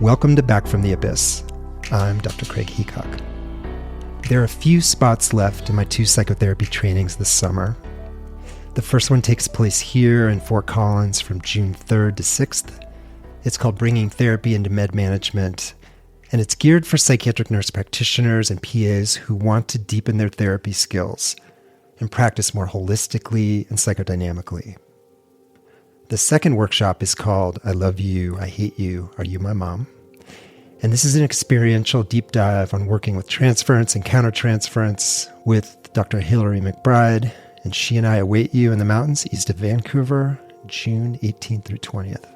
Welcome to Back from the Abyss. I'm Dr. Craig Heacock. There are a few spots left in my 2 psychotherapy trainings this summer. The first one takes place here in Fort Collins from June 3rd to 6th. It's called Bringing Therapy into Med Management, and it's geared for psychiatric nurse practitioners and PAs who want to deepen their therapy skills and practice more holistically and psychodynamically. The second workshop is called I Love You, I Hate You, Are You My Mom? And this is an experiential deep dive on working with transference and countertransference with Dr. Hillary McBride, and she and I await you in the mountains east of Vancouver, June 18th through 20th.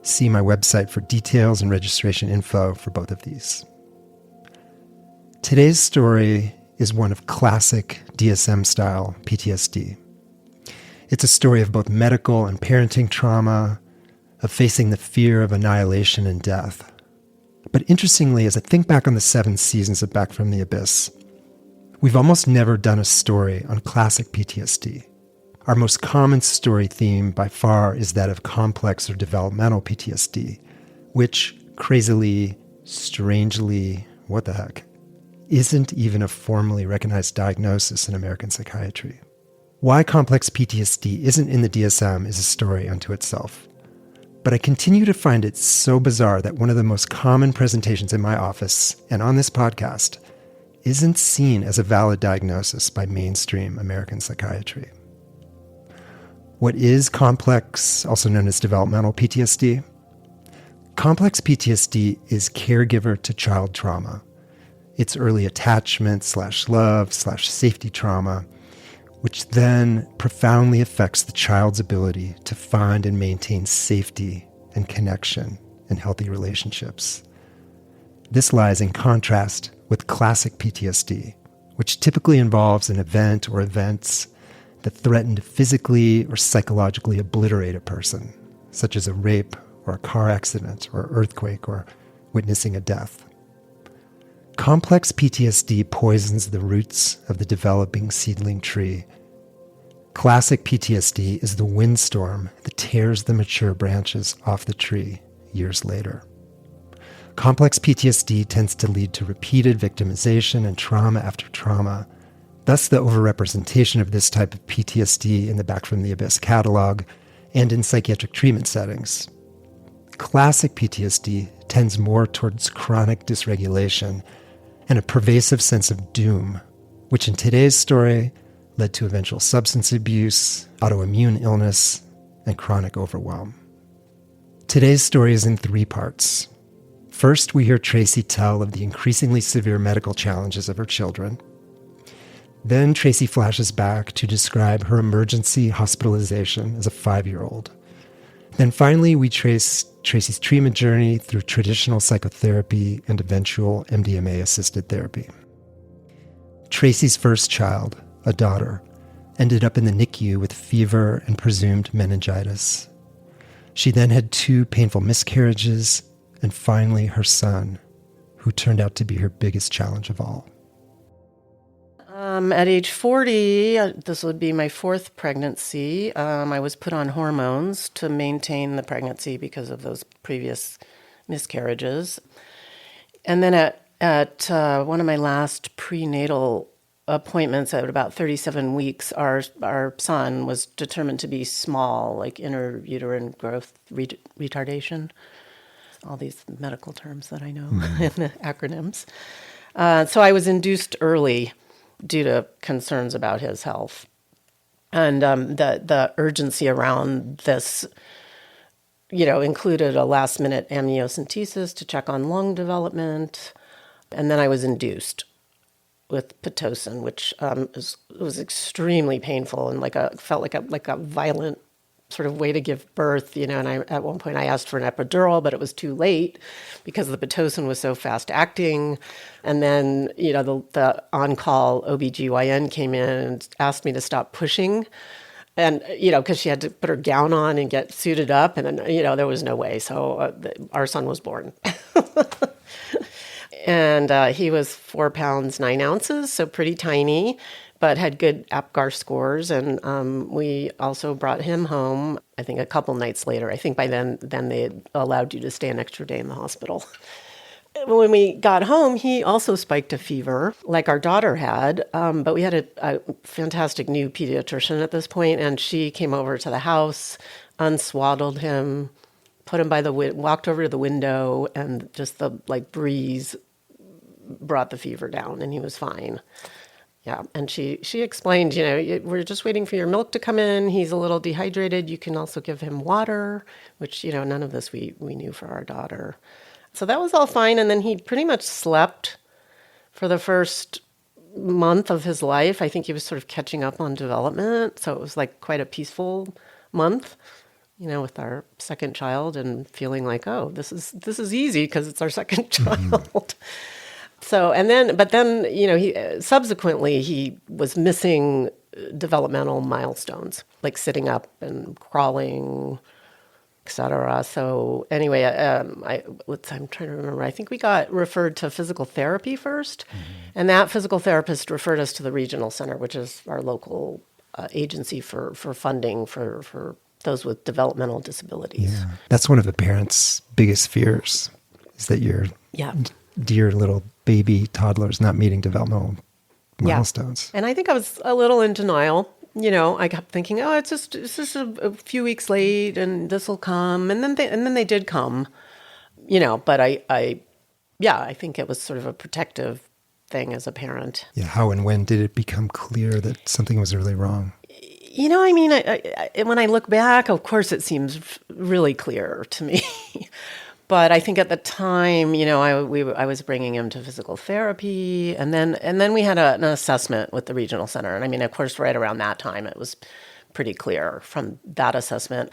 See my website for details and registration info for both of these. Today's story is one of classic DSM-style PTSD. It's a story of both medical and parenting trauma, of facing the fear of annihilation and death. But interestingly, as I think back on the 7 seasons of Back from the Abyss, we've almost never done a story on classic PTSD. Our most common story theme by far is that of complex or developmental PTSD, which crazily, strangely, what the heck, isn't even a formally recognized diagnosis in American psychiatry. Why complex PTSD isn't in the DSM is a story unto itself. But I continue to find it so bizarre that one of the most common presentations in my office and on this podcast isn't seen as a valid diagnosis by mainstream American psychiatry. What is complex, also known as developmental PTSD? Complex PTSD is caregiver to child trauma. It's early attachment /love/safety trauma, which then profoundly affects the child's ability to find and maintain safety and connection in healthy relationships. This lies in contrast with classic PTSD, which typically involves an event or events that threaten to physically or psychologically obliterate a person, such as a rape or a car accident or earthquake or witnessing a death. Complex PTSD poisons the roots of the developing seedling tree. Classic PTSD is the windstorm that tears the mature branches off the tree years later. Complex PTSD tends to lead to repeated victimization and trauma after trauma, thus the overrepresentation of this type of PTSD in the Back from the Abyss catalog and in psychiatric treatment settings. Classic PTSD tends more towards chronic dysregulation and a pervasive sense of doom, which in today's story led to eventual substance abuse, autoimmune illness, and chronic overwhelm. Today's story is in 3 parts. First, we hear Tracy tell of the increasingly severe medical challenges of her children. Then Tracy flashes back to describe her emergency hospitalization as a 5-year-old. Then finally, we trace Tracy's treatment journey through traditional psychotherapy and eventual MDMA-assisted therapy. Tracy's first child, a daughter, ended up in the NICU with fever and presumed meningitis. She then had 2 painful miscarriages, and finally her son, who turned out to be her biggest challenge of all. At age 40, this would be my 4th pregnancy. I was put on hormones to maintain the pregnancy because of those previous miscarriages. And then at one of my last prenatal appointments at about 37 weeks, our son was determined to be small, like intrauterine growth retardation. All these medical terms that I know and the acronyms. So I was induced early due to concerns about his health. And the urgency around this, included a last-minute amniocentesis to check on lung development. And then I was induced with Pitocin, which was extremely painful and felt like a violent sort of way to give birth, and at one point I asked for an epidural, but it was too late because the Pitocin was so fast acting. And then, the on-call OBGYN came in and asked me to stop pushing. And, because she had to put her gown on and get suited up. And then, there was no way. So our son was born. And he was 4 pounds, 9 ounces, so pretty tiny. but had good APGAR scores. And we also brought him home, I think a couple nights later. I think by then they had allowed you to stay an extra day in the hospital. When we got home, he also spiked a fever like our daughter had, but we had a fantastic new pediatrician at this point, and she came over to the house, unswaddled him, put him by the walked over to the window, and just the breeze brought the fever down, and he was fine. Yeah, and she explained, we're just waiting for your milk to come in. He's a little dehydrated. You can also give him water, which, none of this we knew for our daughter. So that was all fine, and then he pretty much slept for the first month of his life. I think he was sort of catching up on development, so it was quite a peaceful month, with our second child, and feeling like, oh, this is easy because it's our second child. So, but then, he subsequently he was missing developmental milestones, like sitting up and crawling, etc. So anyway, I'm trying to remember. I think we got referred to physical therapy first, and that physical therapist referred us to the regional center, which is our local agency for funding for those with developmental disabilities. Yeah, that's one of a parent's biggest fears, is that your dear little baby toddler is not meeting developmental milestones. And I think I was a little in denial. I kept thinking, oh, it's just a few weeks late, and this will come, and then they did come, But I think it was sort of a protective thing as a parent. Yeah, how and when did it become clear that something was really wrong? When I look back, of course, it seems really clear to me. But I think at the time, I was bringing him to physical therapy, and then we had an assessment with the regional center. And of course, right around that time, it was pretty clear from that assessment.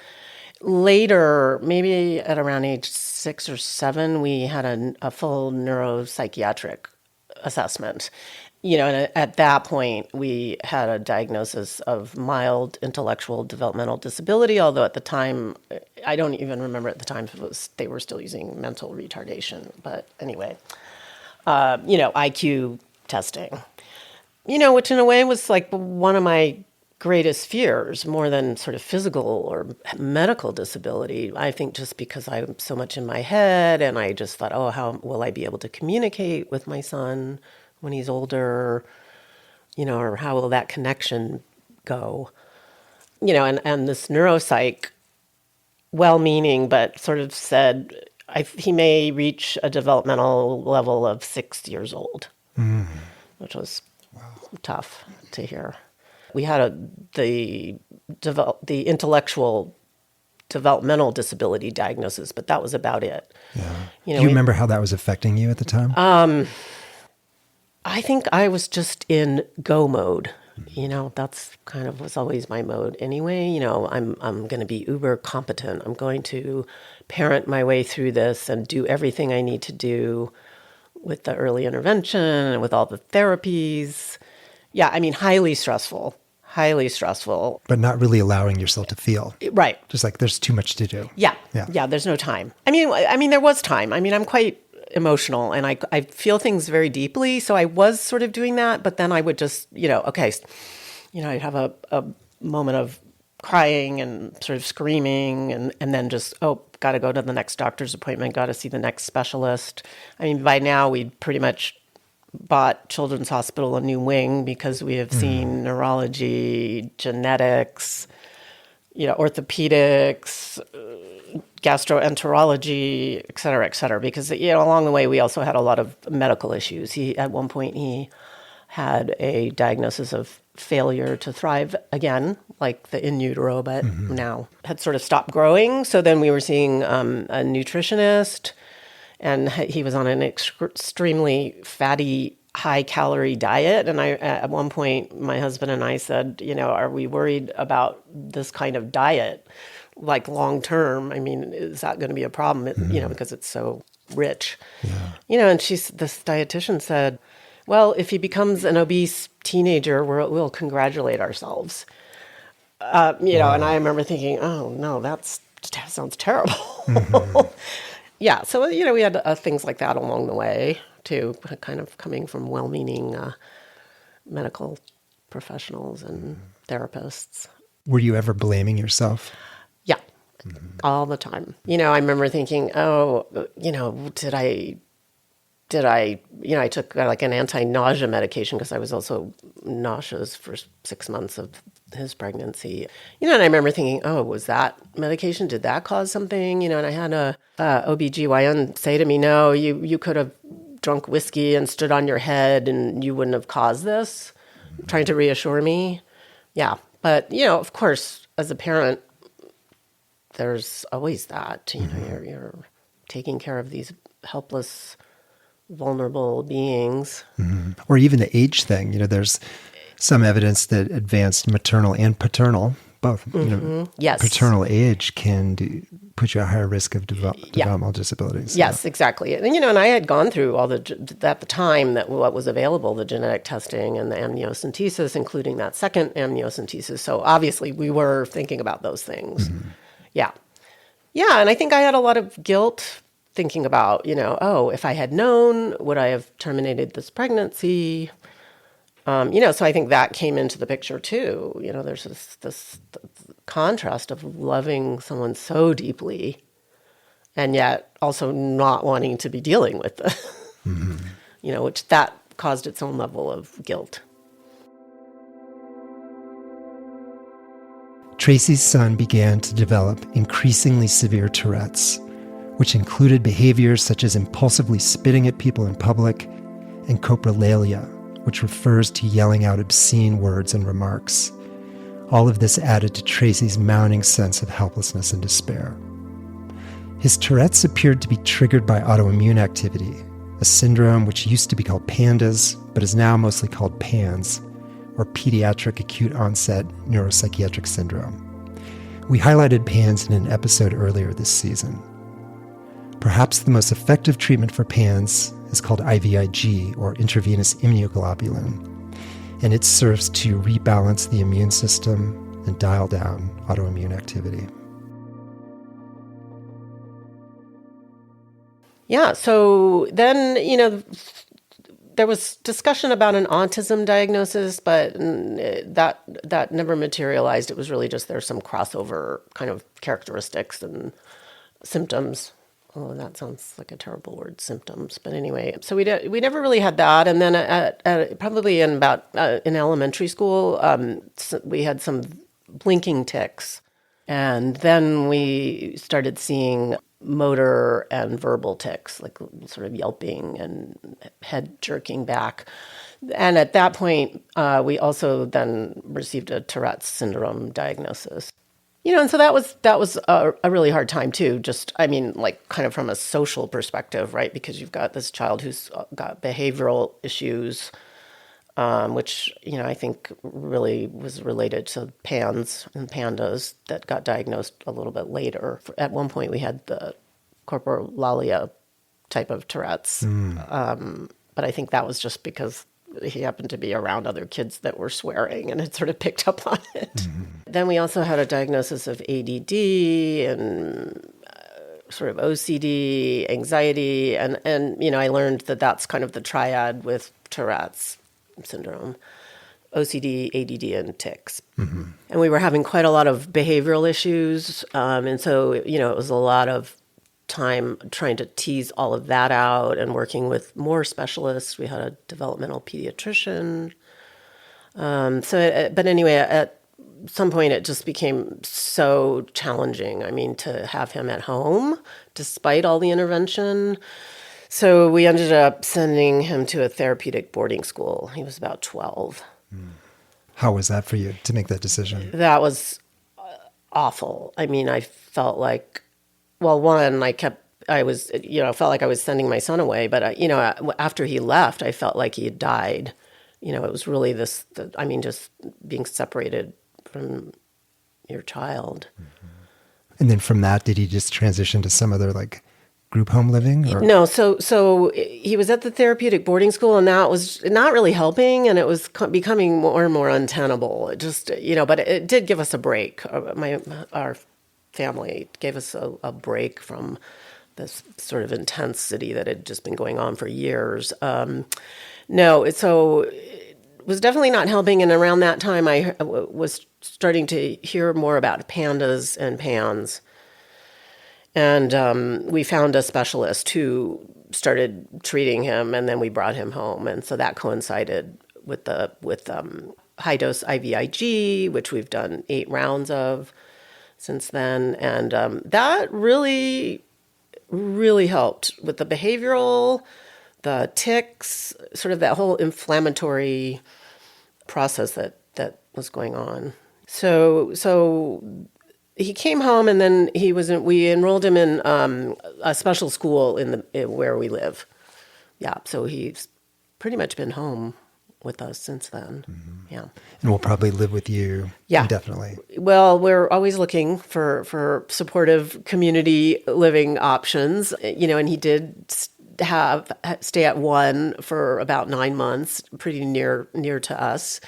Later, maybe at around age 6 or 7, we had a full neuropsychiatric assessment. And at that point, we had a diagnosis of mild intellectual developmental disability, although at the time, I don't even remember at the time if they were still using mental retardation. But anyway, IQ testing, which in a way was one of my greatest fears, more than sort of physical or medical disability. I think just because I'm so much in my head, and I just thought, oh, how will I be able to communicate with my son when he's older, or how will that connection go? And this neuropsych, well-meaning, but sort of said he may reach a developmental level of 6 years old, which was tough to hear. We had the intellectual developmental disability diagnosis, but that was about it. Yeah. Do you remember how that was affecting you at the time? I think I was just in go mode. That's kind of was always my mode anyway. I'm going to be uber competent. I'm going to parent my way through this and do everything I need to do with the early intervention and with all the therapies. Yeah, highly stressful. But not really allowing yourself to feel. Right. Just there's too much to do. Yeah, there's no time. There was time. I'm quite emotional, and I feel things very deeply. So I was sort of doing that, but then I would just, I'd have a moment of crying and sort of screaming, and then just, got to go to the next doctor's appointment, got to see the next specialist. By now we'd pretty much bought Children's Hospital a new wing because we have seen neurology, genetics, orthopedics, gastroenterology, et cetera, because, along the way, we also had a lot of medical issues. At one point, he had a diagnosis of failure to thrive again, like the in utero, but now had sort of stopped growing. So then we were seeing a nutritionist, and he was on an extremely fatty, high-calorie diet. And at one point, my husband and I said, are we worried about this kind of diet? Long term, is that going to be a problem? Because it's so rich. Yeah. And this dietitian said, well, if he becomes an obese teenager, we'll congratulate ourselves. Wow. And I remember thinking, oh no, that sounds terrible. Yeah. So, we had things like that along the way too, kind of coming from well-meaning medical professionals and therapists. Were you ever blaming yourself? Yeah, all the time. I remember thinking, oh, I took like an anti-nausea medication because I was also nauseous for 6 months of his pregnancy. And I remember thinking, oh, was that medication? Did that cause something? And I had a OBGYN say to me, no, you could have drunk whiskey and stood on your head and you wouldn't have caused this, trying to reassure me. Yeah. But, of course, as a parent, there's always that, you're taking care of these helpless, vulnerable beings. Or even the age thing. There's some evidence that advanced maternal and paternal, both, Yes. paternal age can put you at higher risk of developmental disabilities. Yes, exactly. And, and I had gone through all at the time that what was available, the genetic testing and the amniocentesis, including that second amniocentesis. So obviously we were thinking about those things. Yeah. Yeah. And I think I had a lot of guilt thinking about, if I had known, would I have terminated this pregnancy? So I think that came into the picture too. There's this contrast of loving someone so deeply and yet also not wanting to be dealing with this, which that caused its own level of guilt. Tracy's son began to develop increasingly severe Tourette's, which included behaviors such as impulsively spitting at people in public, and coprolalia, which refers to yelling out obscene words and remarks. All of this added to Tracy's mounting sense of helplessness and despair. His Tourette's appeared to be triggered by autoimmune activity, a syndrome which used to be called PANDAS, but is now mostly called PANS, or Pediatric Acute Onset Neuropsychiatric Syndrome. We highlighted PANS in an episode earlier this season. Perhaps the most effective treatment for PANS is called IVIG, or intravenous immunoglobulin, and it serves to rebalance the immune system and dial down autoimmune activity. Yeah, so then, there was discussion about an autism diagnosis, but that never materialized. It was really just there's some crossover kind of characteristics and symptoms. Oh, that sounds like a terrible word, symptoms. But anyway, so we never really had that. And then probably in elementary school, we had some blinking tics. And then we started seeing motor and verbal tics, like sort of yelping and head jerking back. And at that point, we also then received a Tourette's syndrome diagnosis. And so that was a really hard time too. Just, like kind of from a social perspective, right? Because you've got this child who's got behavioral issues, which, I think really was related to PANS and PANDAS that got diagnosed a little bit later. At one point, we had the coprolalia type of Tourette's, but I think that was just because he happened to be around other kids that were swearing and had sort of picked up on it. Then we also had a diagnosis of ADD and sort of OCD, anxiety, and I learned that that's kind of the triad with Tourette's syndrome, OCD, ADD, and tics. And we were having quite a lot of behavioral issues, and so, it was a lot of time trying to tease all of that out and working with more specialists. We had a developmental pediatrician. But anyway, at some point it just became so challenging. To have him at home despite all the intervention. So we ended up sending him to a therapeutic boarding school. He was about 12. How was that for you to make that decision? That was awful. I felt like, well, one, I felt like I was sending my son away, but after he left, I felt like he had died. It was really just being separated from your child. And then from that, did he just transition to some other group home living? Or? No, so he was at the therapeutic boarding school, and that was not really helping, and it was becoming more and more untenable. It just, but it did give us a break. Our family gave us a break from this sort of intensity that had just been going on for years. was definitely not helping. And around that time, I was starting to hear more about pandas and pans. And we found a specialist who started treating him, and then we brought him home. And so that coincided with high dose IVIG, which we've done 8 rounds of since then. And that really, really helped with the behavioral, the tics, sort of that whole inflammatory process that was going on. So he came home, and then we enrolled him in a special school where we live. Yeah, so he's pretty much been home with us since then. Mm-hmm. Yeah. And we'll probably live with you indefinitely. Well, we're always looking for supportive community living options, and he did stay at one for about 9 months, pretty near to us.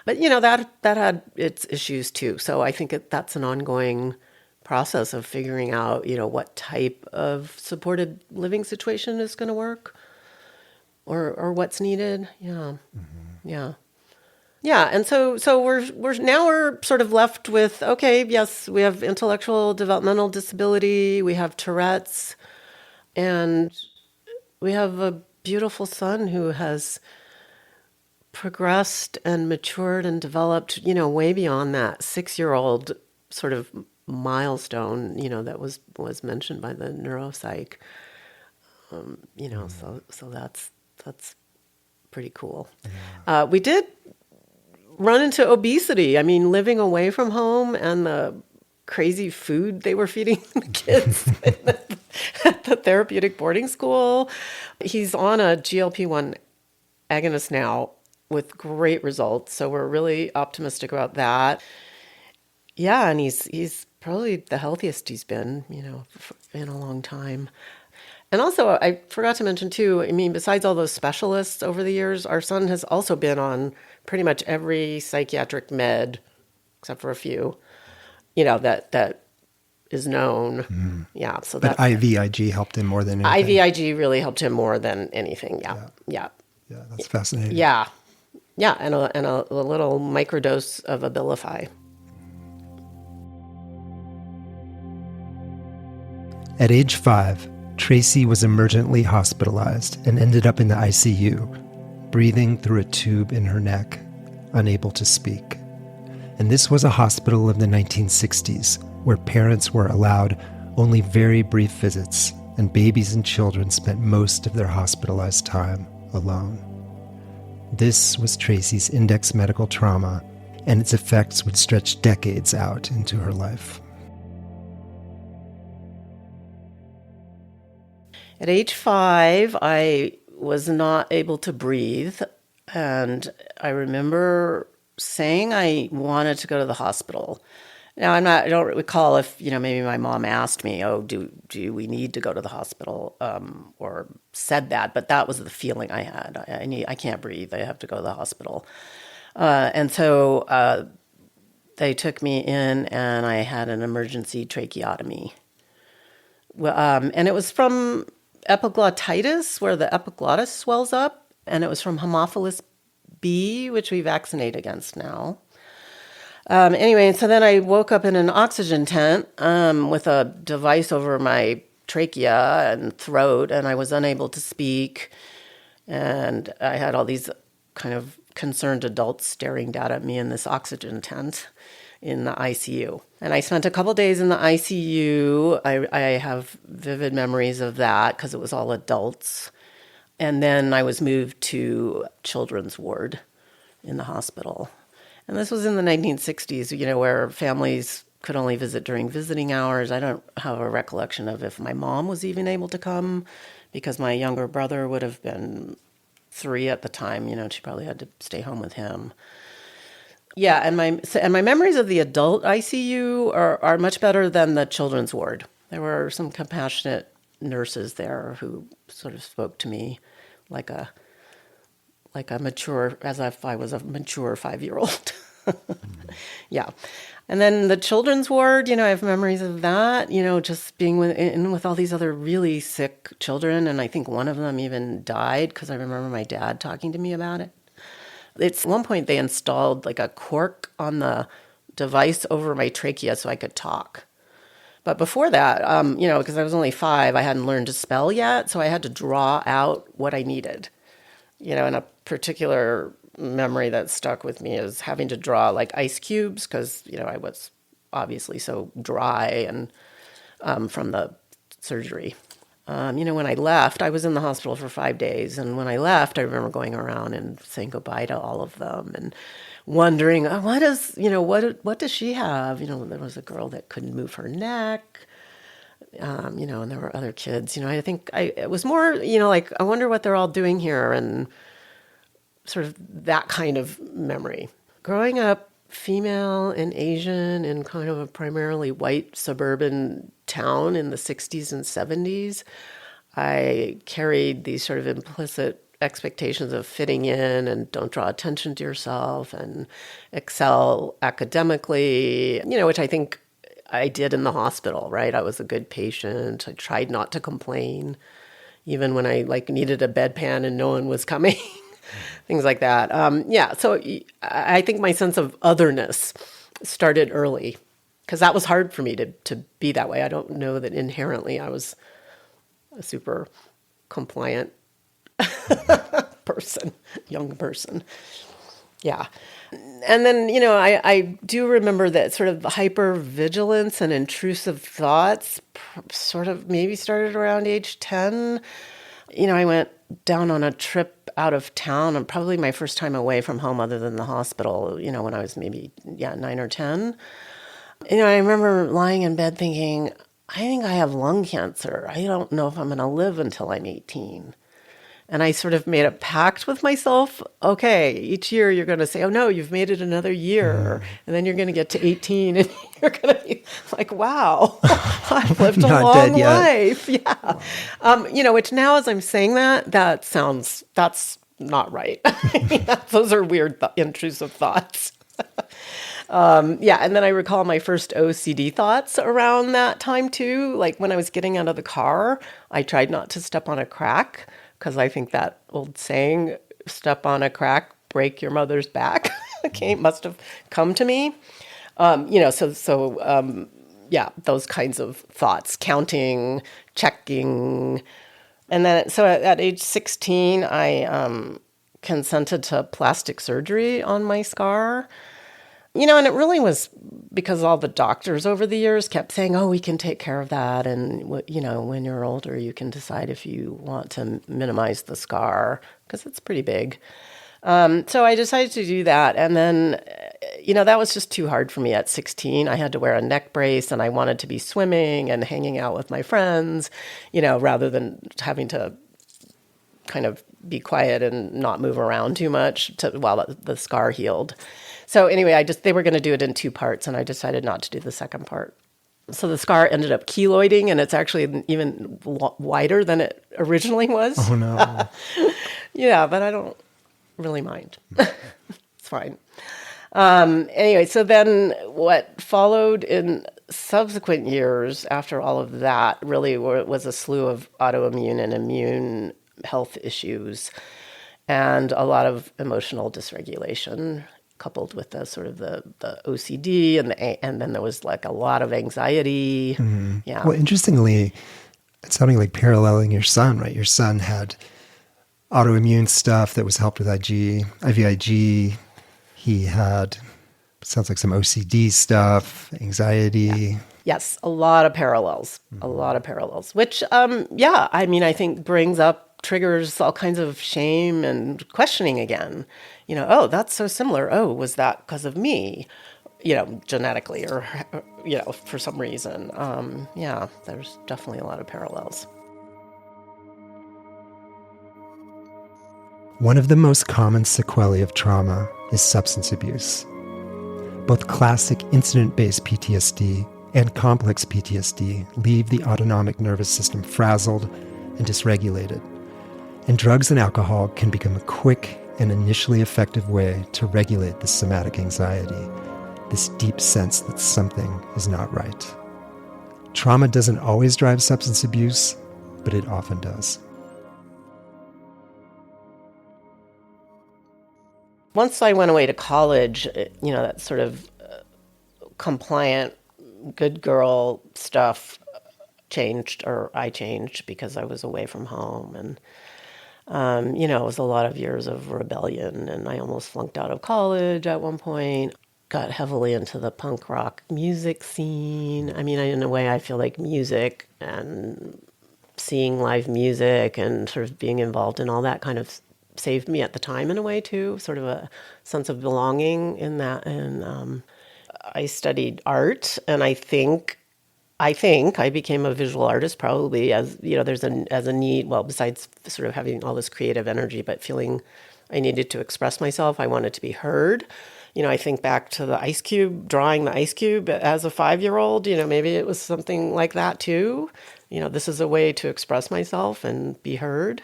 But, that had its issues too. So I think that's an ongoing process of figuring out, what type of supported living situation is going to work or what's needed. Yeah. Mm-hmm. Yeah. Yeah. And so we're sort of left with, okay, yes, we have intellectual developmental disability, we have Tourette's, and we have a beautiful son who has progressed and matured and developed, way beyond that 6-year-old sort of milestone, that was mentioned by the neuropsych. So that's pretty cool. Yeah. We did run into obesity. I mean, living away from home and the crazy food they were feeding the kids at the therapeutic boarding school. He's on a GLP-1 agonist now with great results. So we're really optimistic about that. Yeah, and he's probably the healthiest he's been, in a long time. And also, I forgot to mention too, I mean, besides all those specialists over the years, our son has also been on pretty much every psychiatric med, except for a few, that is known. Mm. Yeah. So but IVIG helped him more than anything. IVIG really helped him more than anything. Yeah. Yeah. Yeah, that's fascinating. Yeah. Yeah, and a little microdose of Abilify. At age 5, Tracy was emergently hospitalized and ended up in the ICU, breathing through a tube in her neck, unable to speak. And this was a hospital of the 1960s, where parents were allowed only very brief visits, and babies and children spent most of their hospitalized time alone. This was Tracy's index medical trauma, and its effects would stretch decades out into her life. At age 5, I was not able to breathe, and I remember saying I wanted to go to the hospital. Now, I don't recall if, maybe my mom asked me, oh, do we need to go to the hospital, or said that, but that was the feeling I had. I can't breathe. I have to go to the hospital. And so they took me in, and I had an emergency tracheotomy. And it was from epiglottitis, where the epiglottis swells up, and it was from Haemophilus B, which we vaccinate against now. Anyway, so then I woke up in an oxygen tent with a device over my trachea and throat, and I was unable to speak. And I had all these kind of concerned adults staring down at me in this oxygen tent in the ICU. And I spent a couple days in the ICU. I have vivid memories of that because it was all adults. And then I was moved to children's ward in the hospital. And this was in the 1960s, where families could only visit during visiting hours. I don't have a recollection of if my mom was even able to come, because my younger brother would have been 3 at the time. She probably had to stay home with him. Yeah, and my memories of the adult ICU are much better than the children's ward. There were some compassionate nurses there who sort of spoke to me like a mature, as if I was a mature 5-year-old. Yeah. And then the children's ward, I have memories of that, just being with all these other really sick children. And I think one of them even died because I remember my dad talking to me about it. It's at one point they installed like a cork on the device over my trachea so I could talk. But before that, because I was only 5, I hadn't learned to spell yet, so I had to draw out what I needed. And a particular memory that stuck with me is having to draw like ice cubes because, I was obviously so dry and from the surgery. When I left, I was in the hospital for 5 days. And when I left, I remember going around and saying goodbye to all of them and wondering, what does she have? There was a girl that couldn't move her neck, and there were other kids. I think it was more, like, I wonder what they're all doing here and sort of that kind of memory. Growing up female and Asian in kind of a primarily white suburban town in the 60s and 70s, I carried these sort of implicit expectations of fitting in and don't draw attention to yourself and excel academically, which I think I did in the hospital, right? I was a good patient. I tried not to complain, even when I needed a bedpan and no one was coming. Things like that. So I think my sense of otherness started early because that was hard for me to be that way. I don't know that inherently I was a super compliant young person. Yeah. And then, I do remember that sort of hypervigilance and intrusive thoughts sort of maybe started around age 10. I went down on a trip out of town, and probably my first time away from home other than the hospital, when I was maybe, 9 or 10. I remember lying in bed thinking, I think I have lung cancer. I don't know if I'm going to live until I'm 18. And I sort of made a pact with myself. Okay, each year you're going to say, oh no, you've made it another year. And then you're going to get to 18 and you're going to be like, wow, I've lived a long life. Yeah. Which now as I'm saying that's not right. Those are weird, intrusive thoughts. And then I recall my first OCD thoughts around that time too. Like when I was getting out of the car, I tried not to step on a crack, because I think that old saying, step on a crack, break your mother's back, must have come to me. Those kinds of thoughts, counting, checking. And then, so at age 16, I consented to plastic surgery on my scar. And it really was because all the doctors over the years kept saying, oh, we can take care of that. And, when you're older, you can decide if you want to minimize the scar because it's pretty big. So I decided to do that. And then, that was just too hard for me at 16. I had to wear a neck brace and I wanted to be swimming and hanging out with my friends, rather than having to kind of be quiet and not move around too much while the scar healed. So anyway, they were going to do it in 2 parts, and I decided not to do the second part. So the scar ended up keloiding, and it's actually even wider than it originally was. Oh, no. Yeah, but I don't really mind. It's fine. Anyway, so then what followed in subsequent years after all of that really was a slew of autoimmune and immune health issues and a lot of emotional dysregulation, coupled with the sort of the OCD and then there was like a lot of anxiety. Mm-hmm. Yeah. Well, interestingly, it's sounding like paralleling your son, right? Your son had autoimmune stuff that was helped with IVIG. He had, sounds like some OCD stuff, anxiety. Yeah. Yes, a lot of parallels, which, I think triggers all kinds of shame and questioning again. Oh, that's so similar. Oh, was that because of me, genetically or, for some reason? There's definitely a lot of parallels. One of the most common sequelae of trauma is substance abuse. Both classic incident-based PTSD and complex PTSD leave the autonomic nervous system frazzled and dysregulated. And drugs and alcohol can become a quick and initially effective way to regulate this somatic anxiety, this deep sense that something is not right. Trauma doesn't always drive substance abuse, but it often does. Once I went away to college, that sort of compliant, good girl stuff changed, or I changed because I was away from home. And, it was a lot of years of rebellion, and I almost flunked out of college at one point. Got heavily into the punk rock music scene. I mean, in a way, I feel like music and seeing live music and sort of being involved in all that kind of saved me at the time in a way too, sort of a sense of belonging in that. And I studied art, and I think I became a visual artist probably as, there's as a need, well, besides sort of having all this creative energy, but feeling I needed to express myself. I wanted to be heard. I think back to the ice cube, drawing the ice cube as a 5-year-old, maybe it was something like that too. This is a way to express myself and be heard.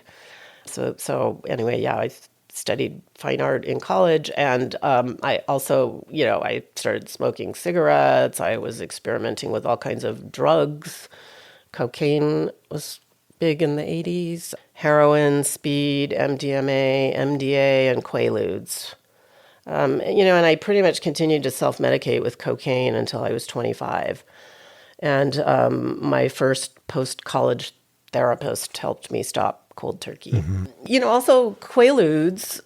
So anyway, yeah, I studied fine art in college, and I also, I started smoking cigarettes. I was experimenting with all kinds of drugs. Cocaine was big in the 80s. Heroin, speed, MDMA, MDA, and Quaaludes. And I pretty much continued to self-medicate with cocaine until I was 25. And my first post-college therapist helped me stop cold turkey. Mm-hmm. Also Quaaludes.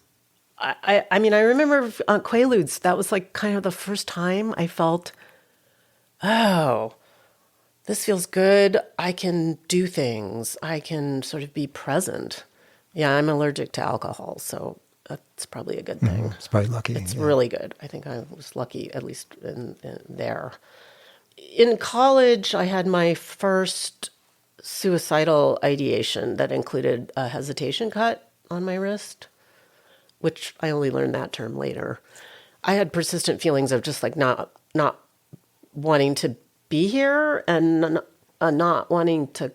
I remember Quaaludes. That was like kind of the first time I felt, oh, this feels good. I can do things. I can sort of be present. Yeah, I'm allergic to alcohol, so that's probably a good thing. Mm-hmm. It's probably lucky. It's really good. I think I was lucky, at least in there. In college, I had my first suicidal ideation that included a hesitation cut on my wrist, which I only learned that term later. I had persistent feelings of just like not wanting to be here, and not wanting to,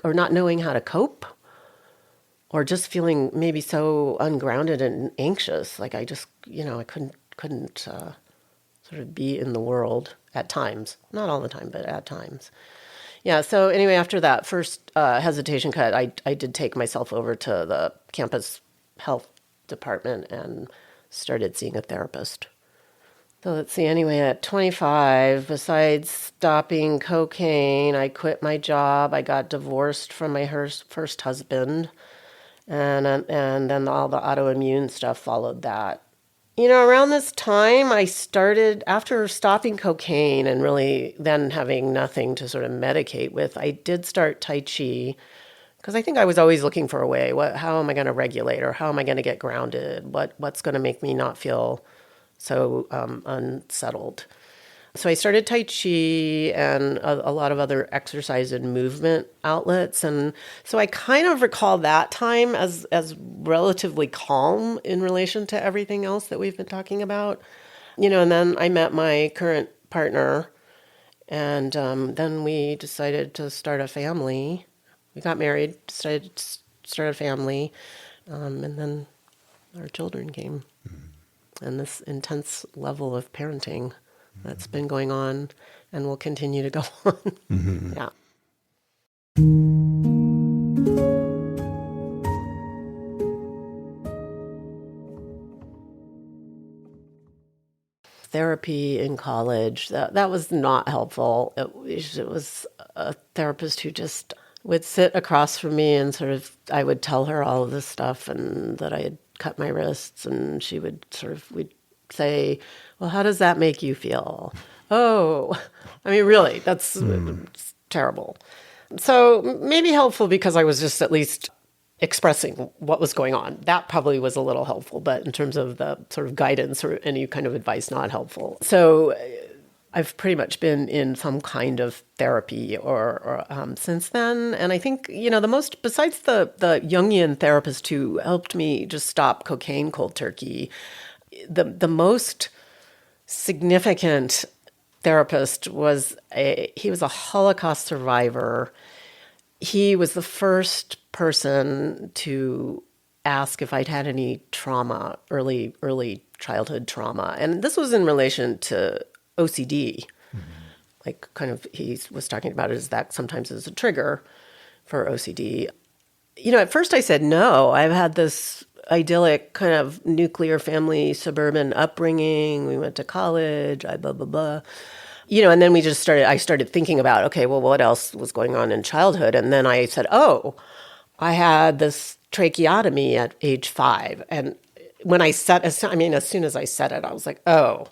or not knowing how to cope, or just feeling maybe so ungrounded and anxious. Like I just, I couldn't sort of be in the world at times. Not all the time, but at times. Yeah, so anyway, after that first hesitation cut, I did take myself over to the campus health department and started seeing a therapist. So let's see, anyway, at 25, besides stopping cocaine, I quit my job. I got divorced from my first husband, and then all the autoimmune stuff followed that. Around this time, I started, after stopping cocaine and really then having nothing to sort of medicate with, I did start Tai Chi, because I think I was always looking for a way. How am I going to regulate, or how am I going to get grounded? What's going to make me not feel so unsettled? So I started Tai Chi and a lot of other exercise and movement outlets. And so I kind of recall that time as relatively calm in relation to everything else that we've been talking about. And then I met my current partner, and then we decided to start a family. We got married, decided to start a family, and then our children came. And this intense level of parenting that's been going on and will continue to go on. Mm-hmm. Yeah. Therapy in college, that was not helpful. It was a therapist who just would sit across from me, and sort of, I would tell her all of this stuff and that I had cut my wrists, and she would we'd say, well, how does that make you feel? Oh, really, that's terrible. So maybe helpful because I was just at least expressing what was going on. That probably was a little helpful, but in terms of the sort of guidance or any kind of advice, not helpful. So I've pretty much been in some kind of therapy or since then. And I think, the most, besides the Jungian therapist who helped me just stop cocaine cold turkey, the most significant therapist he was a Holocaust survivor. He was the first person to ask if I'd had any trauma, early childhood trauma. And this was in relation to OCD. Mm-hmm. Like kind of, he was talking about it as that sometimes is a trigger for OCD. At first I said, no, I've had this idyllic kind of nuclear family, suburban upbringing. We went to college, blah, blah, blah. And then I started thinking about, okay, well, what else was going on in childhood? And then I said, oh, I had this tracheotomy at age 5. And when as soon as I said it, I was like, oh,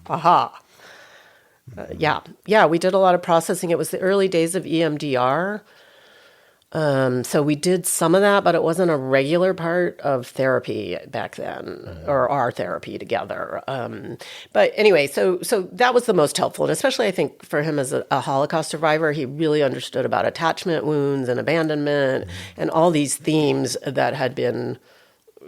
aha. Yeah, we did a lot of processing. It was the early days of EMDR. So we did some of that, but it wasn't a regular part of therapy back then, or our therapy together. But anyway, so that was the most helpful. And especially I think for him as a Holocaust survivor, he really understood about attachment wounds and abandonment and all these themes that had been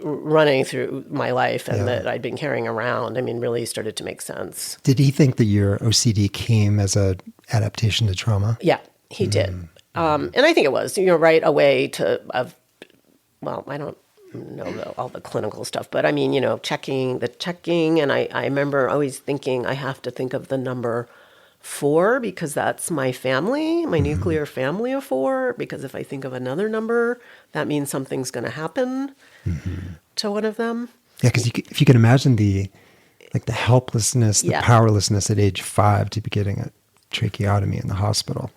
running through my life and that I'd been carrying around. Really started to make sense. Did he think that your OCD came as a adaptation to trauma? Yeah, he did. And I think it was, right away I don't know all the clinical stuff, but checking. And I remember always thinking I have to think of the number 4 because that's my family, my nuclear family of 4. Because if I think of another number, that means something's going to happen to one of them. Yeah, because if you can imagine the helplessness, the powerlessness at age 5 to be getting a tracheotomy in the hospital.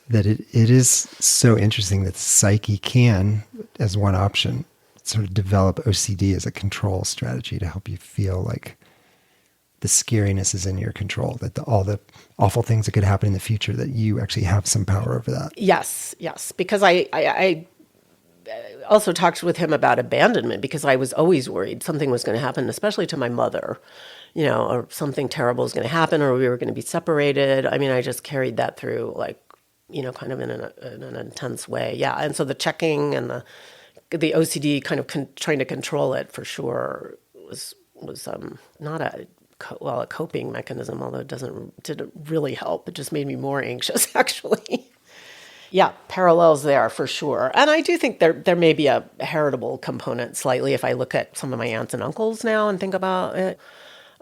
That it is so interesting that psyche can, as one option, sort of develop OCD as a control strategy to help you feel like the scariness is in your control, that all the awful things that could happen in the future, that you actually have some power over that. Yes. Because I also talked with him about abandonment because I was always worried something was going to happen, especially to my mother, or something terrible was going to happen or we were going to be separated. I just carried that through kind of in an intense way. Yeah. And so the checking and the OCD kind of trying to control it for sure was not a coping mechanism, although didn't really help. It just made me more anxious actually. Yeah, parallels there for sure. And I do think there may be a heritable component slightly if I look at some of my aunts and uncles now and think about it.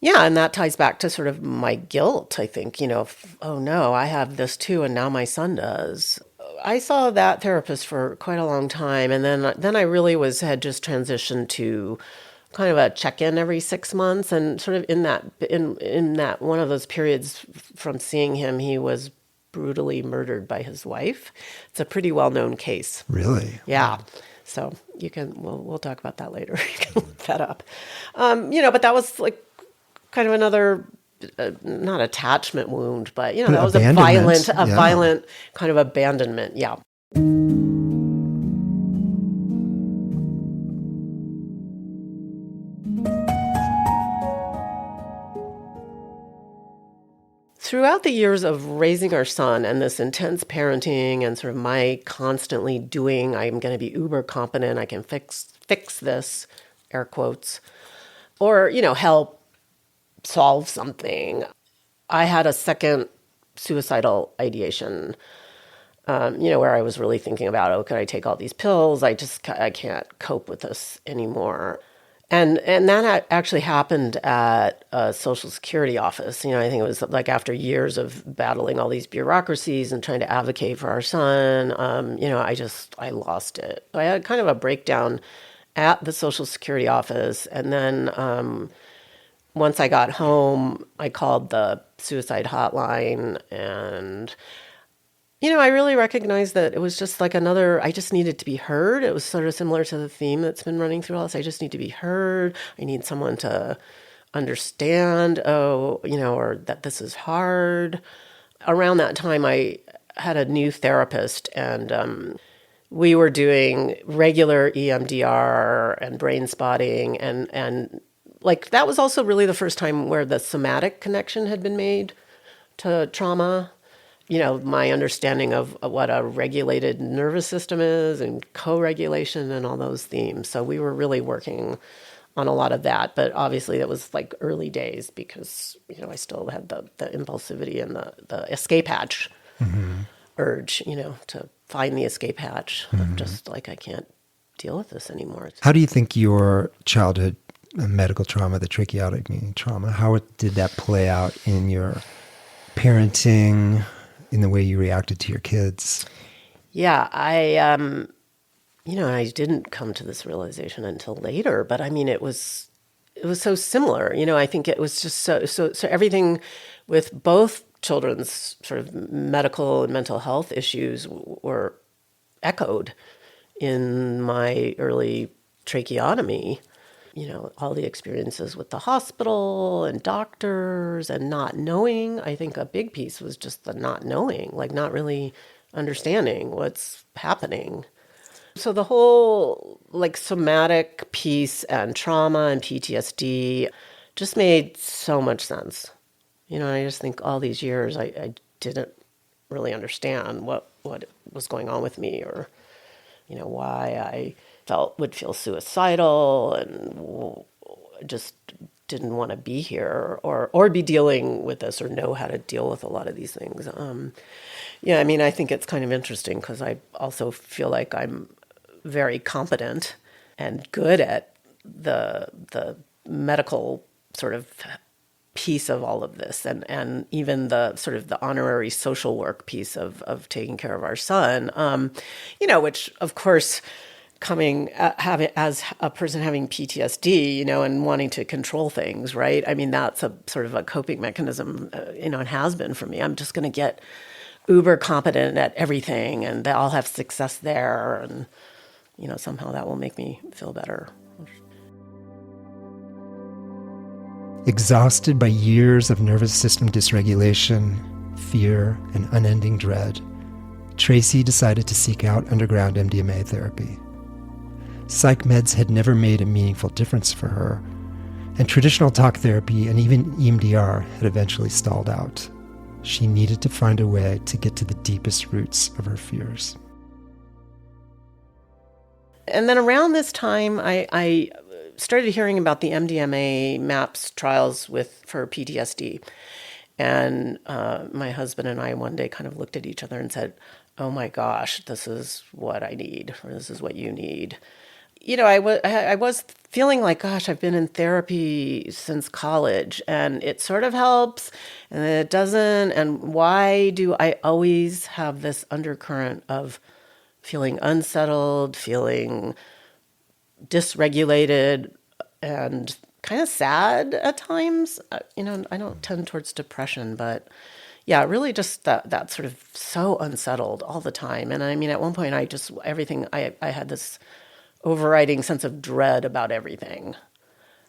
Yeah, and that ties back to sort of my guilt, I think, oh no, I have this too, and now my son does. I saw that therapist for quite a long time, and then I really had just transitioned to kind of a check-in every 6 months, and sort of in that one of those periods from seeing him, he was brutally murdered by his wife. It's a pretty well-known case. Really? Yeah. So we'll talk about that later. You can look that up. But that was kind of another, not attachment wound, but that was a violent kind of abandonment. Yeah. Throughout the years of raising our son and this intense parenting and sort of my constantly doing, I'm going to be uber competent, I can fix this, air quotes, or, help solve something. I had a second suicidal ideation, where I was really thinking about, could I take all these pills? I can't cope with this anymore. And that actually happened at a Social Security office. I think it was after years of battling all these bureaucracies and trying to advocate for our son, I lost it. So I had kind of a breakdown at the Social Security office. And then once I got home, I called the suicide hotline and I really recognized that it was just I just needed to be heard. It was sort of similar to the theme that's been running through all this. I just need to be heard. I need someone to understand, or that this is hard. Around that time, I had a new therapist, and we were doing regular EMDR and brain spotting, and that was also really the first time where the somatic connection had been made to trauma. My understanding of what a regulated nervous system is and co-regulation and all those themes. So we were really working on a lot of that. But obviously it was early days because, I still had the impulsivity and the escape hatch urge, to find the escape hatch of just I can't deal with this anymore. How do you think your childhood medical trauma, the tracheotomy trauma, how did that play out in your parenting, in the way you reacted to your kids? Yeah, I I didn't come to this realization until later, but I mean, it was so similar. I think it was just so everything with both children's sort of medical and mental health issues were echoed in my early tracheotomy. All the experiences with the hospital and doctors and not knowing. I think a big piece was just the not knowing, like not really understanding what's happening. So the whole like somatic piece and trauma and PTSD just made so much sense. I just think all these years I didn't really understand what was going on with me, or why I would feel suicidal and just didn't want to be here or be dealing with this or know how to deal with a lot of these things. I think it's kind of interesting because I also feel like I'm very competent and good at the medical sort of piece of all of this, and even the sort of the honorary social work piece of taking care of our son, which of course coming as a person having PTSD, and wanting to control things, right? I mean, that's a sort of a coping mechanism, it has been for me. I'm just going to get uber competent at everything and I'll have success there, and somehow that will make me feel better. Exhausted by years of nervous system dysregulation, fear, and unending dread, Tracy decided to seek out underground MDMA therapy. Psych meds had never made a meaningful difference for her, and traditional talk therapy and even EMDR had eventually stalled out. She needed to find a way to get to the deepest roots of her fears. And then around this time, I started hearing about the MDMA MAPS trials for PTSD. And my husband and I one day kind of looked at each other and said, oh my gosh, this is what I need, or this is what you need. I was feeling like, gosh, I've been in therapy since college and it sort of helps and then it doesn't. And why do I always have this undercurrent of feeling unsettled, feeling dysregulated, and kind of sad at times? I don't tend towards depression, but yeah, really just that sort of so unsettled all the time. And I mean, at one point I had this overriding sense of dread about everything.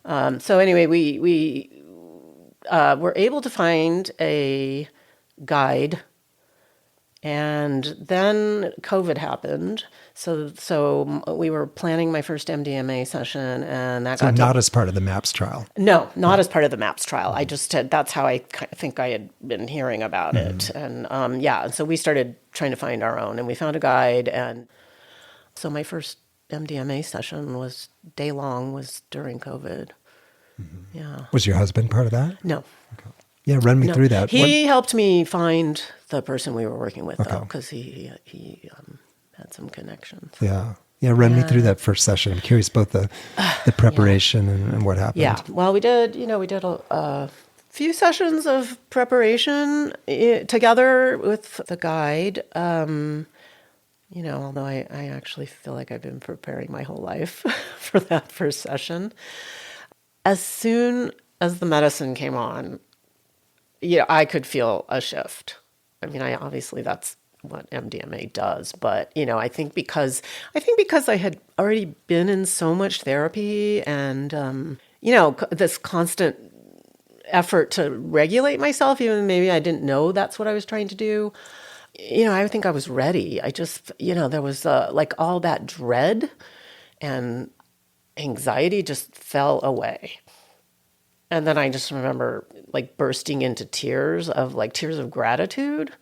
So anyway, we were able to find a guide, and then COVID happened. So we were planning my first MDMA session, and that got not as part of the MAPS trial. No, not as part of the MAPS trial. I just that's how I think I had been hearing about it, and and so we started trying to find our own, and we found a guide, and so my first MDMA session was day long, was during COVID. Mm-hmm. Yeah. Was your husband part of that? No. Okay. Yeah, run me through that. He helped me find the person we were working with, though, because he had some connections. Yeah. Yeah, run me through that first session. I'm curious about the preparation and what happened. Yeah. Well, we did a few sessions of preparation together with the guide. Although I actually feel like I've been preparing my whole life for that first session. As soon as the medicine came on, I could feel a shift. I mean, obviously that's what MDMA does, but I think because I had already been in so much therapy and this constant effort to regulate myself, even maybe I didn't know that's what I was trying to do. I think I was ready. I just, there was like all that dread and anxiety just fell away. And then I just remember like bursting into tears of gratitude.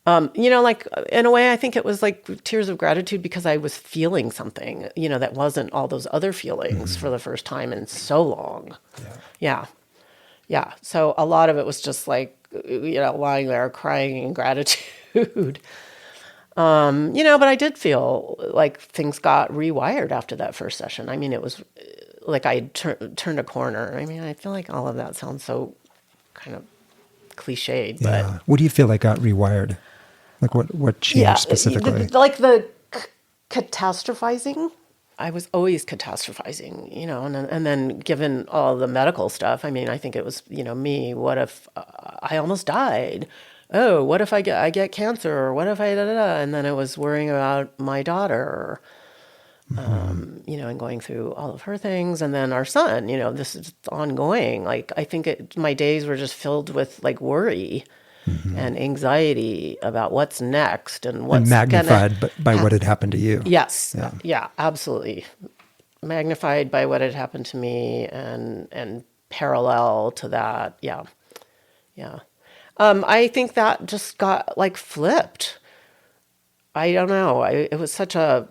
Like in a way, I think it was like tears of gratitude because I was feeling something, that wasn't all those other feelings for the first time in so long. Yeah. So a lot of it was just like, lying there crying in gratitude. But I did feel like things got rewired after that first session. I mean, it was like I turned a corner. I mean, I feel like all of that sounds so kind of cliched, but what do you feel like got rewired? Like what changed specifically? Like the catastrophizing. I was always catastrophizing, and then given all the medical stuff, I mean, I think it was, me, what if I almost died? Oh, what if I get cancer? Or what if I da da da? And then it was worrying about my daughter, and going through all of her things. And then our son, this is ongoing. Like, I think my days were just filled with like worry and anxiety about what's next and what's And magnified by what had happened to you. Yes. Yeah, absolutely. Magnified by what had happened to me and parallel to that. Yeah. Yeah. I think that just got like flipped. I don't know. It was such a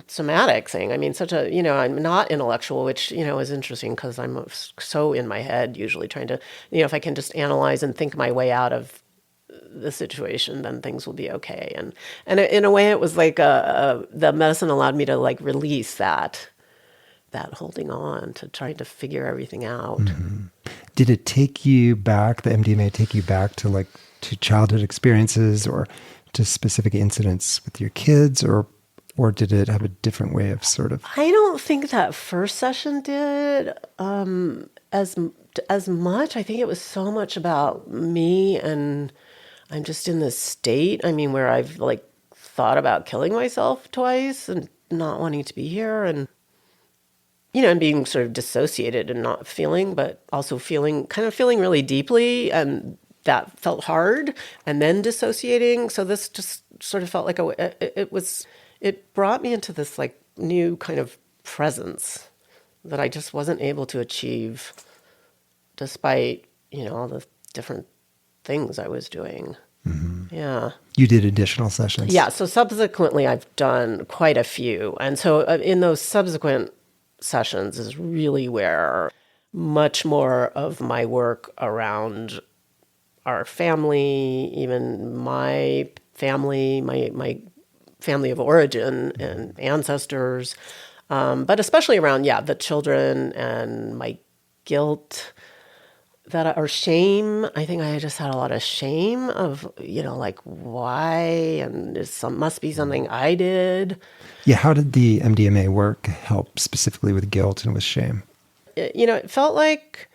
somatic thing. I mean, I'm not intellectual, which, is interesting because I'm so in my head usually trying to, if I can just analyze and think my way out of the situation, then things will be okay. And in a way, it was like the medicine allowed me to like release that holding on to trying to figure everything out. Mm-hmm. Did it take you back, the MDMA take you back to childhood experiences or to specific incidents with your kids, or did it have a different way of sort of? I don't think that first session did as much. I think it was so much about me, and I'm just in this state. I mean, where I've like thought about killing myself twice and not wanting to be here, and and being sort of dissociated and not feeling, but also feeling really deeply, and that felt hard, and then dissociating. So this just sort of felt like it brought me into this like new kind of presence that I just wasn't able to achieve despite, all the different things I was doing. Mm-hmm. Yeah. You did additional sessions? Yeah. So subsequently I've done quite a few. And so in those subsequent sessions is really where much more of my work around our family, even my family, my family of origin and ancestors, but especially around, the children and my guilt or shame. I think I just had a lot of shame of, like why, and must be something I did. Yeah. How did the MDMA work help specifically with guilt and with shame? It felt like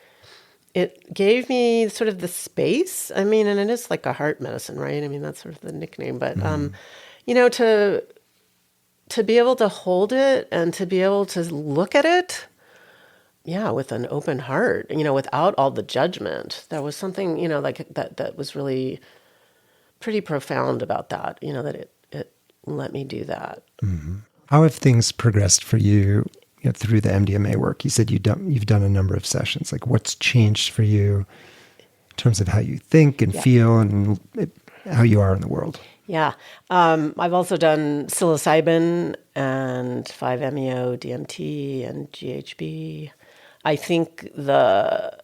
it gave me sort of the space. I mean, and it is like a heart medicine, right? I mean, that's sort of the nickname, but, to be able to hold it and to be able to look at it, with an open heart, without all the judgment. There was something, like that was really pretty profound about that, that it let me do that. Mm-hmm. How have things progressed for you, through the MDMA work? You said you've done a number of sessions. Like, what's changed for you in terms of how you think and feel and how you are in the world? Yeah. I've also done psilocybin and 5-MeO, DMT, and GHB. I think one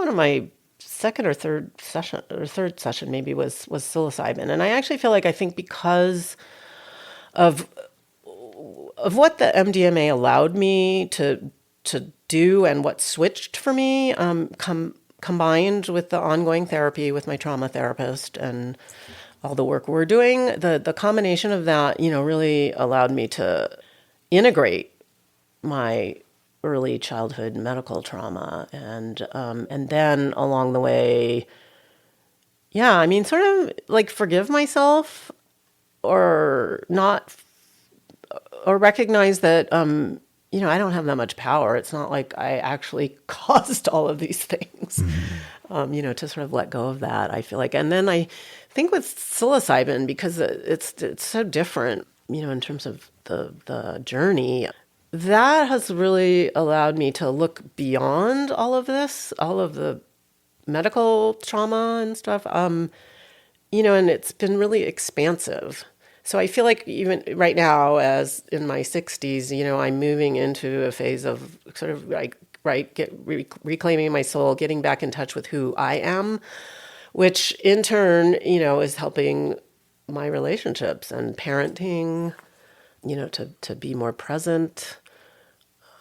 of my second or third session maybe was psilocybin. And I actually feel like I think because of what the MDMA allowed me to do and what switched for me, combined with the ongoing therapy with my trauma therapist and all the work we're doing, the combination of that, really allowed me to integrate my early childhood medical trauma and then along the way, sort of like forgive myself or not, or recognize that, I don't have that much power. It's not like I actually caused all of these things, mm-hmm. To sort of let go of that, I feel like. And then I think with psilocybin, because it's so different, in terms of the journey, that has really allowed me to look beyond all of this, all of the medical trauma and stuff, and it's been really expansive. So I feel like even right now, as in my 60s, I'm moving into a phase of sort of like, reclaiming my soul, getting back in touch with who I am, which in turn, is helping my relationships and parenting, to be more present,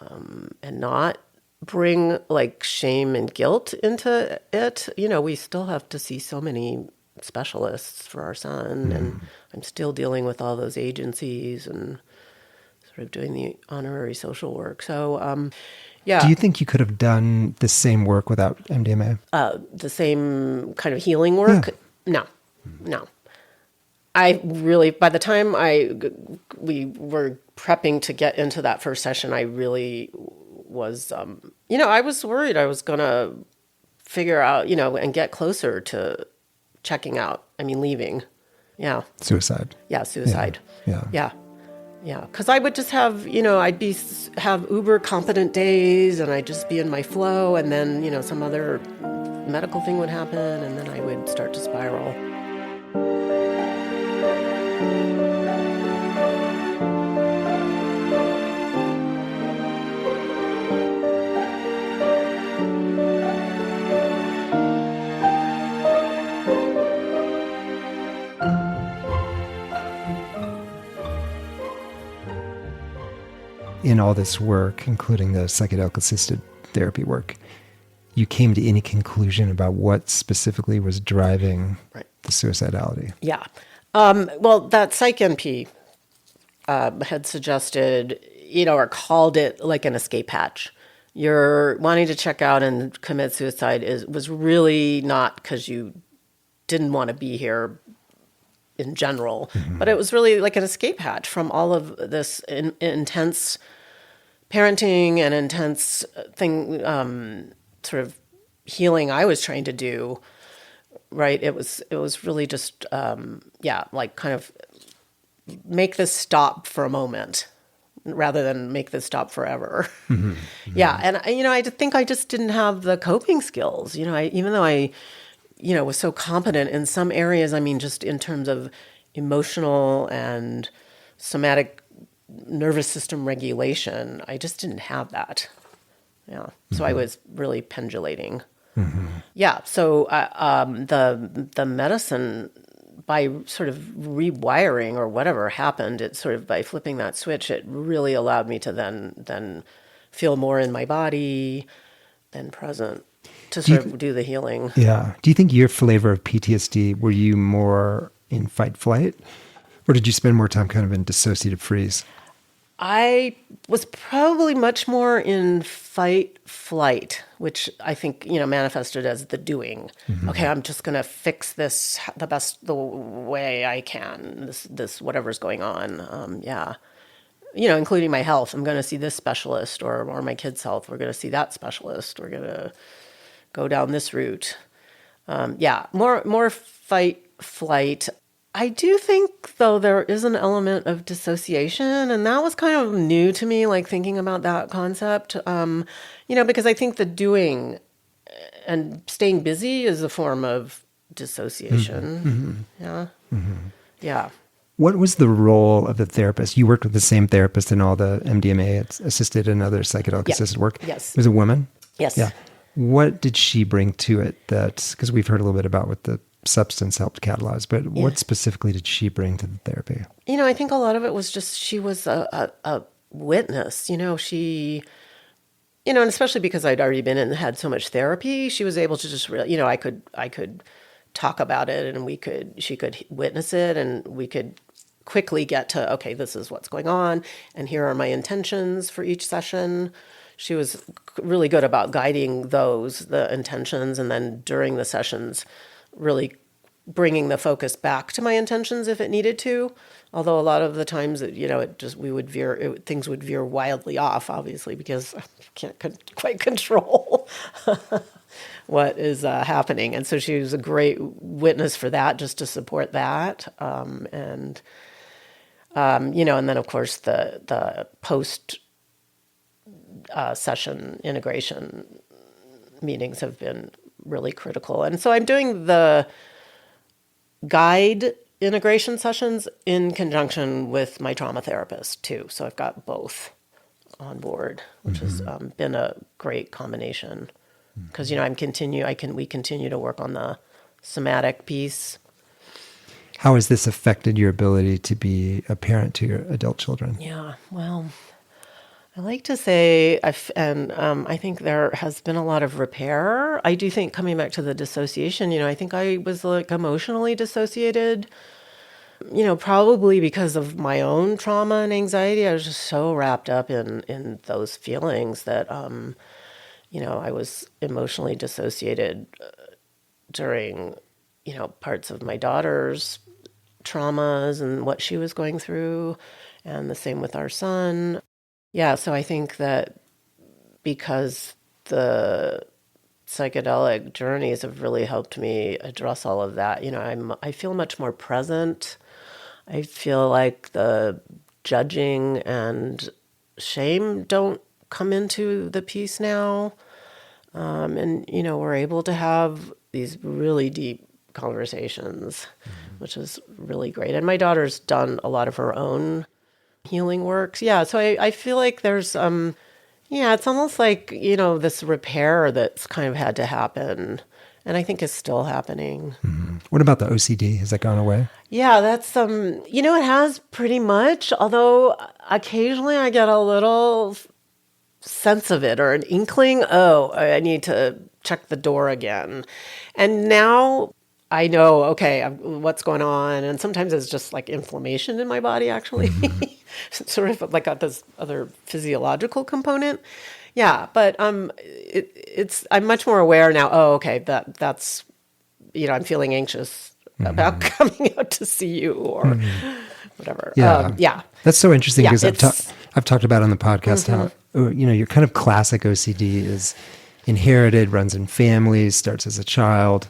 and not bring like shame and guilt into it. We still have to see so many specialists for our son, and I'm still dealing with all those agencies and sort of doing the honorary social work. So, yeah. Do you think you could have done the same work without MDMA? The same kind of healing work? Yeah. No. I really, by the time we were prepping to get into that first session, I really was, I was worried I was going to figure out, and get closer to checking out. I mean, leaving. Yeah. Suicide. Yeah, suicide. Yeah. Yeah, because I would just have, have uber competent days, and I'd just be in my flow, and then, some other medical thing would happen, and then I would start to spiral. In all this work, including the psychedelic-assisted therapy work, you came to any conclusion about what specifically was driving the suicidality? Yeah. Well, that psych NP had suggested, or called it like an escape hatch. You're wanting to check out and commit suicide was really not because you didn't want to be here in general, but it was really like an escape hatch from all of this intense parenting and intense thing, sort of healing I was trying to do. Right. It was really just, like kind of make this stop for a moment rather than make this stop forever. Yeah. And, I think I just didn't have the coping skills, even though I was so competent in some areas. I mean, just in terms of emotional and somatic nervous system regulation, I just didn't have that. Yeah. So I was really pendulating. Yeah. So the medicine, by sort of rewiring or whatever happened, it sort of by flipping that switch, it really allowed me to then feel more in my body and present to sort of do the healing. Yeah. Do you think your flavor of PTSD, were you more in fight flight, or did you spend more time kind of in dissociative freeze? I was probably much more in fight flight, which I think, manifested as the doing. Okay, I'm just going to fix this the way I can, this whatever's going on. Including my health. I'm going to see this specialist, or my kid's health. We're going to see that specialist. We're going to go down this route. More fight flight. I do think, though, there is an element of dissociation, and that was kind of new to me, like thinking about that concept, because I think the doing and staying busy is a form of dissociation. Yeah. What was the role of the therapist? You worked with the same therapist in all the MDMA-assisted and other psychedelic-assisted work? Yes. It was a woman? Yes. Yeah. What did she bring to it because we've heard a little bit about what the substance helped catalyze, but what specifically did she bring to the therapy? I think a lot of it was just she was a witness. She, and especially because I'd already been and had so much therapy, she was able to just really, I could talk about it, and she could witness it, and we could quickly get to, okay, this is what's going on, and here are my intentions for each session. She was really good about guiding the intentions, and then during the sessions, really bringing the focus back to my intentions if it needed to. Although a lot of the times, things would veer wildly off, obviously, because I can't quite control what is happening. And so she was a great witness for that, just to support that. And then of course the post session integration meetings have been really critical. And so I'm doing the guide integration sessions in conjunction with my trauma therapist too. So I've got both on board, which has been a great combination, because, we continue to work on the somatic piece. How has this affected your ability to be a parent to your adult children? Yeah, well, I like to say, I think there has been a lot of repair. I do think coming back to the dissociation, I think I was like emotionally dissociated, probably because of my own trauma and anxiety. I was just so wrapped up in those feelings that, I was emotionally dissociated during, parts of my daughter's traumas and what she was going through, and the same with our son. Yeah, so I think that because the psychedelic journeys have really helped me address all of that, I feel much more present. I feel like the judging and shame don't come into the piece now. And we're able to have these really deep conversations, which is really great. And my daughter's done a lot of her own healing works. Yeah, so I feel like there's, it's almost like, this repair that's kind of had to happen, and I think is still happening. Mm-hmm. What about the OCD? Has that gone away? Yeah, that's, it has pretty much, although occasionally I get a little sense of it or an inkling, I need to check the door again. And now I know, okay, what's going on. And sometimes it's just like inflammation in my body, actually. Mm-hmm. Sort of like got this other physiological component. Yeah, but I'm much more aware now. Oh, okay, that's, I'm feeling anxious about coming out to see you or whatever. Yeah. That's so interesting because I've talked about on the podcast how, your kind of classic OCD is inherited, runs in families, starts as a child.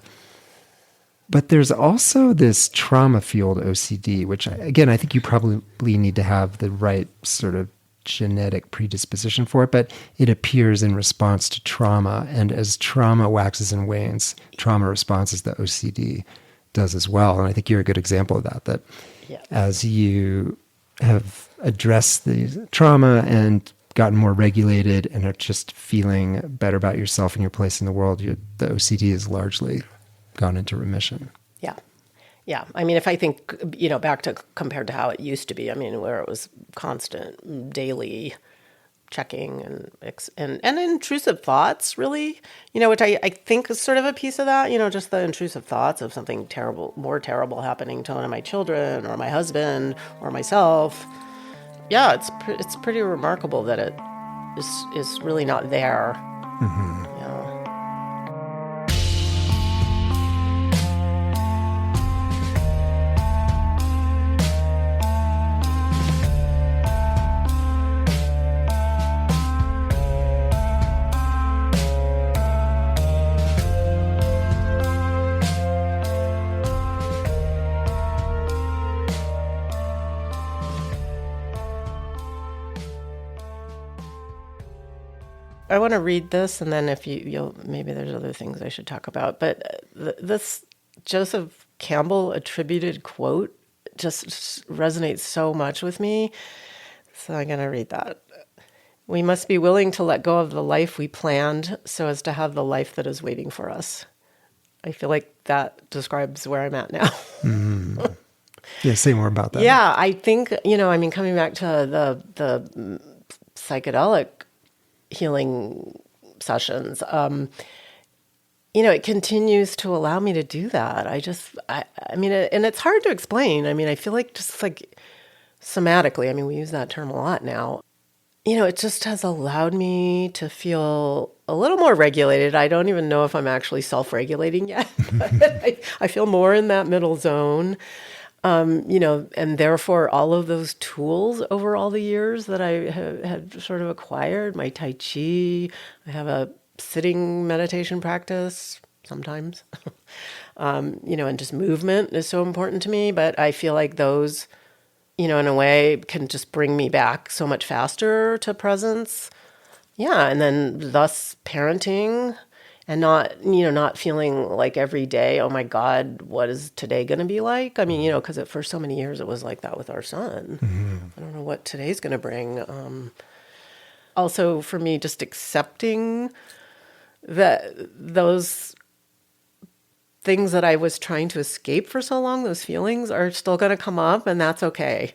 But there's also this trauma-fueled OCD, which, again, I think you probably need to have the right sort of genetic predisposition for it, but it appears in response to trauma. And as trauma waxes and wanes, trauma responses, the OCD does as well. And I think you're a good example of that as you have addressed the trauma and gotten more regulated and are just feeling better about yourself and your place in the world, the OCD is largely gone into remission. Yeah. I mean, if I think, back to compared to how it used to be, I mean, where it was constant daily checking and intrusive thoughts, really, which I think is sort of a piece of that, just the intrusive thoughts of something more terrible happening to one of my children or my husband or myself. Yeah, it's pretty remarkable that it is really not there. Mm-hmm. I want to read this, and then if you'll maybe there's other things I should talk about. But this Joseph Campbell attributed quote just resonates so much with me. So I'm going to read that. We must be willing to let go of the life we planned so as to have the life that is waiting for us. I feel like that describes where I'm at now. Mm-hmm. Yeah, say more about that. Yeah, I think, coming back to the psychedelic healing sessions, it continues to allow me to do that. I mean, and it's hard to explain. I mean, I feel like just like somatically, I mean, we use that term a lot now. It just has allowed me to feel a little more regulated. I don't even know if I'm actually self-regulating yet, but I feel more in that middle zone. And therefore all of those tools over all the years that I had sort of acquired, my Tai Chi, I have a sitting meditation practice sometimes, and just movement is so important to me. But I feel like those, in a way can just bring me back so much faster to presence. Yeah. And then thus parenting. And not feeling like every day, oh my God, what is today going to be like? I mean, because for so many years it was like that with our son. Mm-hmm. I don't know what today's going to bring. Also, for me, just accepting that those things that I was trying to escape for so long, those feelings are still going to come up, and that's okay.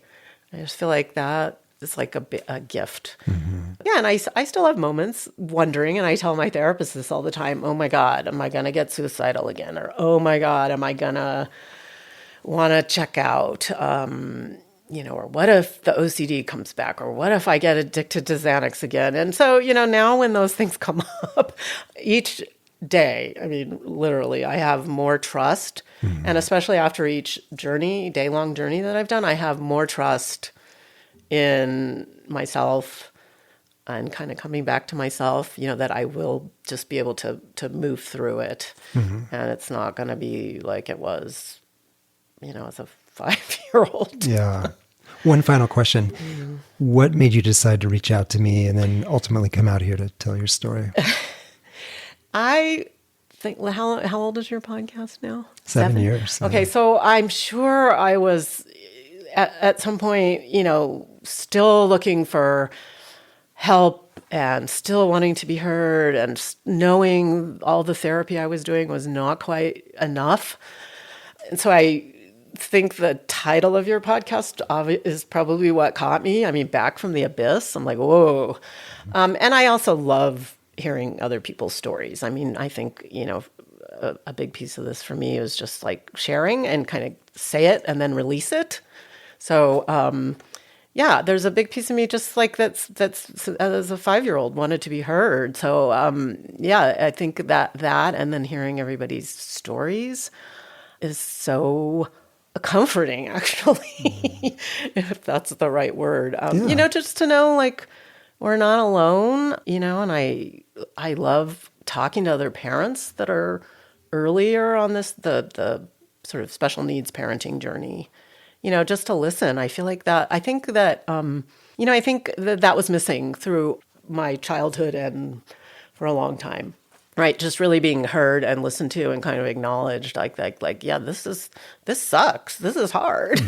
I just feel like that is like a gift. Mm-hmm. Yeah, and I still have moments wondering, and I tell my therapist this all the time, oh my God, am I going to get suicidal again? Or, oh my God, am I going to want to check out? Or what if the OCD comes back? Or what if I get addicted to Xanax again? And so, now when those things come up, each day, I mean, literally, I have more trust. And especially after each day-long journey that I've done, I have more trust in myself and kind of coming back to myself, that I will just be able to move through it. And it's not going to be like it was, as a 5-year-old. Yeah. One final question. What made you decide to reach out to me and then ultimately come out here to tell your story? I think, how old is your podcast now? 7 years. Okay, so I'm sure I was at some point, still looking for help and still wanting to be heard and knowing all the therapy I was doing was not quite enough. And so I think the title of your podcast is probably what caught me. I mean, Back from the Abyss. I'm like, whoa. And I also love hearing other people's stories. I mean, I think, a big piece of this for me is just like sharing and kind of say it and then release it. So, there's a big piece of me just like that's as a 5-year-old wanted to be heard. So, I think that and then hearing everybody's stories is so comforting, actually, if that's the right word. Just to know like we're not alone, and I love talking to other parents that are earlier on the sort of special needs parenting journey, just to listen. I think that was missing through my childhood and for a long time. Right, just really being heard and listened to and kind of acknowledged, like, yeah, this sucks. This is hard,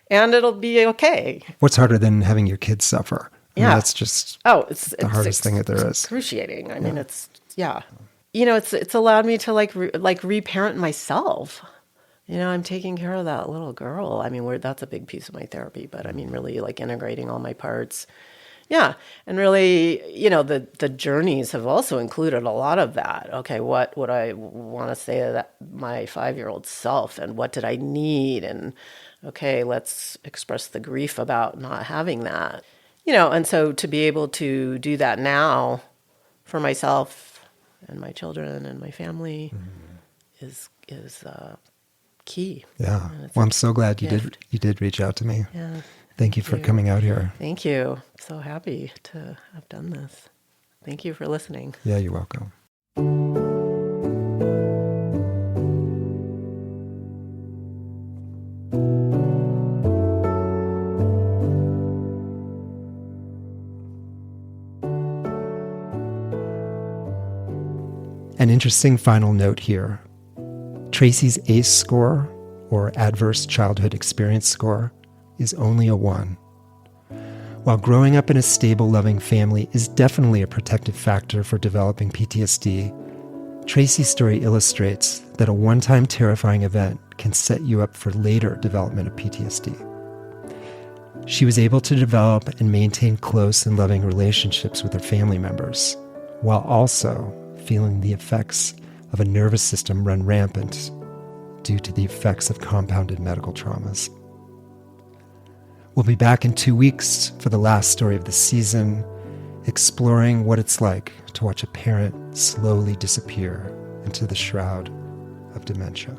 and it'll be okay. What's harder than having your kids suffer? Yeah, I mean, that's just it's the hardest thing that there is. Excruciating. I mean, it's it's allowed me to like reparent myself. I'm taking care of that little girl. I mean, that's a big piece of my therapy, but I mean, really like integrating all my parts. Yeah. And really, the journeys have also included a lot of that. Okay, what would I want to say to my 5-year-old self, and what did I need? And okay, let's express the grief about not having that. And so to be able to do that now for myself and my children and my family is key. Yeah. Well, I'm so glad you did reach out to me. Yeah. Thank you for coming out here. Thank you. I'm so happy to have done this. Thank you for listening. Yeah, you're welcome. An interesting final note here. Tracy's ACE score, or Adverse Childhood Experience score, is only a 1. While growing up in a stable, loving family is definitely a protective factor for developing PTSD, Tracy's story illustrates that a one-time terrifying event can set you up for later development of PTSD. She was able to develop and maintain close and loving relationships with her family members, while also feeling the effects of a nervous system run rampant due to the effects of compounded medical traumas. We'll be back in 2 weeks for the last story of the season, exploring what it's like to watch a parent slowly disappear into the shroud of dementia.